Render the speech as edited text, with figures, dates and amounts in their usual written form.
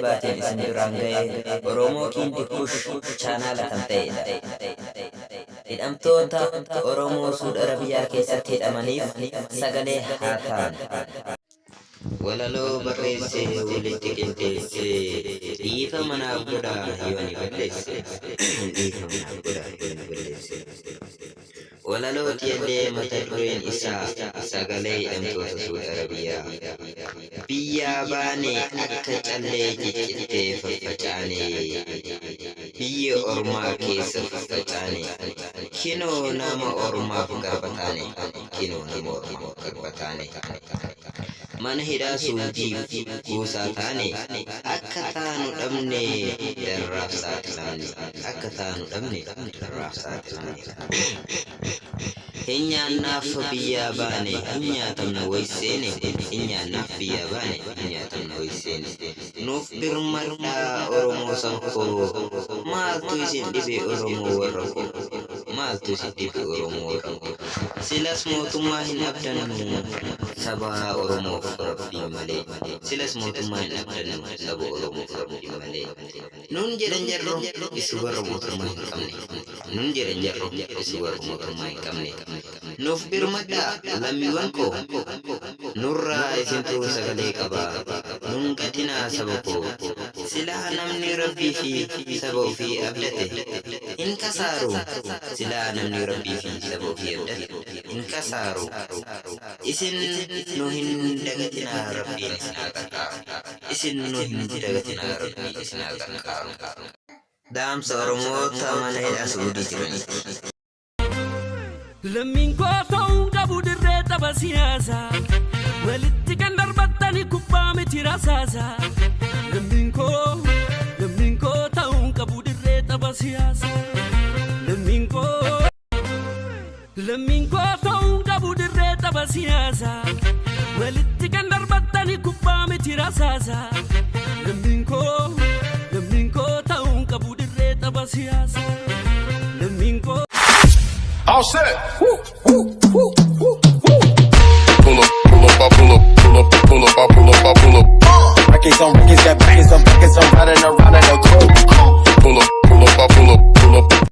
baateen isin duraan ga'e Oromoo Kiindi Kush chaanaala kan ta'edha. Hidhamtoota Oromoo Suudi Arabiyaa keessatti hidhamaniif sagalee haa ta'an. Walaloo barreessee walitti qindeessee dhiifama naaf godhaa yoo ani balleesse. Dhiifama naaf godhaa yoo ani balleesse. Walalooti illee mata dureen isaa sagalee hidhamtoota Suudi Arabiyaa. Biyyaa baane akka callee ciccittee faffacaane. Biyya ormaa keessa faffacaane. Kinoo nama ormaaf garbataane. Kinoo nama ormaaf garbataane. Mana hidhaa suudiif kuusaa taane akka taanu dhabne darraaf saaxilamne. Akka taanu dhabne darraaf saaxilamne. Hin nyaannaaf biyyaa baane hin nyaatamna wayseene. Hin nyaannaaf biyyaa baane hin nyaatamna wayseene. Nuuf birmadhaa Oromoo sankoo maaltu isin dhibe Oromoo warra koo. Maaltu isin dhibe Oromoo warra koo. Silas mootummaa hin abdannu saba Oromoof Rabbii malee. Silas mootummaa hin abdannu saba Oromoof Rabbii malee. Nun jedhan jarro isu warra mootummaa hin qabne. Nun jedhan jarro isu warra mootummaa hin qabne. Nuuf birmadhaa lammiiwwan koo. Nurraa isintu sagalee qaba. Nun gatinaa saba koo. Silaa namni Rabbii fi saba ofii abdate hin kasaaru. Silaa namni Rabbii fi saba ofii abdate hin kasaaru. Isin nu hin dagatinaa Rabbiin isin haa gargaaru. Isin nu hin dagatinaa Rabbiin isin haa gargaaru. Daamsa Oromoota mana hidhaa Suudii jiranii. Lammiin koo ta'uun qabu dirree tapha siyaasaa. Walitti kan darbattani kubbaa miti rasaasaa. Lammiin koo ta'uun qabu dirree tapha siyaasaa. Lammiin koo ta'uun qabu dirree tapha siyaasaa. Walitti kan darbattani kubbaa miti rasaasaa. Lammiin koo ta'uun qabu dirree tapha siyaasaa. Lammiin koo. All set. Pull up, I pull up, pull up, pull up, I pull up, I pull up. Records on records, got records on records, I'm riding around in a coupe. Pull up, I pull up, pull up.